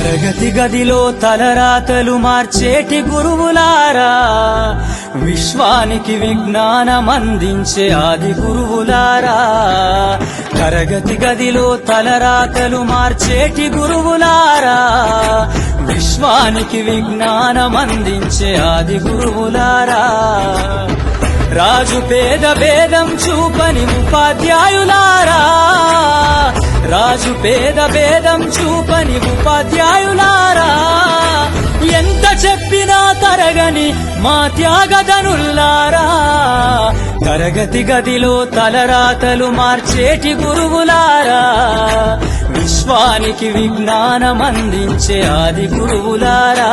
తరగతి గదిలో తలరాతలు మార్చేటి గురువులారా, విశ్వానికి విజ్ఞానమందించే ఆది గురువులారా. తరగతి గదిలో తలరాతలు మార్చేటి గురువులారా, విశ్వానికి విజ్ఞానమందించే ఆది గురువులారా. రాజు పేద భేదం చూపని ఉపాధ్యాయులారా, రాజు పేద భేదం చూపని ఉపాధ్యాయులారా. ఎంత చెప్పినా తరగని మా త్యాగధనుల్లారా, తరగతి గదిలో తలరాతలు మార్చేటి గురువులారా, విశ్వానికి విజ్ఞానమందించే ఆది గురువులారా.